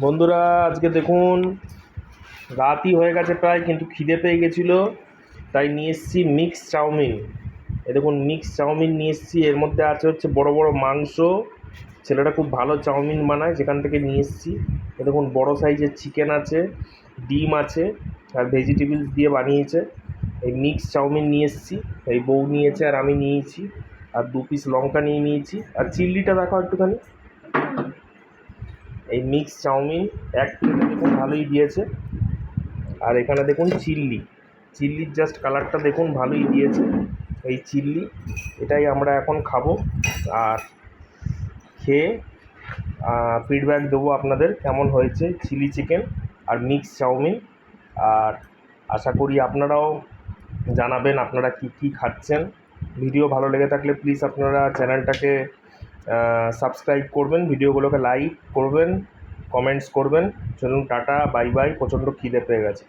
বন্ধুরা, আজকে দেখুন রাতই হয়ে গেছে প্রায়, কিন্তু খিদে পেয়ে গেছিলো, তাই নিয়ে এসেছি মিক্স চাউমিন। এ দেখুন মিক্স চাউমিন নিয়ে এসেছি। এর মধ্যে আছে হচ্ছে বড় বড় মাংস। ছেলেটা খুব ভালো চাউমিন বানায়, যেখান থেকে নিয়ে এসেছি। এ দেখুন বড় সাইজের চিকেন আছে, ডিম আছে, আর ভেজিটেবলস দিয়ে বানিয়েছে। এই মিক্স চাউমিন নিয়ে এসেছি। এই বউ নিয়েছে আর আমি নিয়েছি, আর 2 পিস লঙ্কা নিয়ে নিয়েছি। আর চিল্লিটা দেখাও একটুখানি। এই মিক্স চাউমিন এক প্লেটে দেখুন ভালোই দিয়েছে। আর এখানে দেখুন চিল্লির জাস্ট কালারটা দেখুন ভালোই দিয়েছে। এই চিল্লি, এটাই আমরা এখন খাবো। আর খেয়ে ফিডব্যাক দেবো আপনাদের কেমন হয়েছে চিলি চিকেন আর মিক্স চাউমিন। আর আশা করি আপনারাও জানাবেন আপনারা কি কি খাচ্ছেন। ভিডিও ভালো লেগে থাকলে প্লিজ আপনারা চ্যানেলটাকে সাবস্ক্রাইব করবেন, ভিডিওগুলোকে লাইক করবেন, কমেন্টস করবেন। চলুন টাটা, বাই বাই, প্রচণ্ড খিদে পেয়ে গেছে।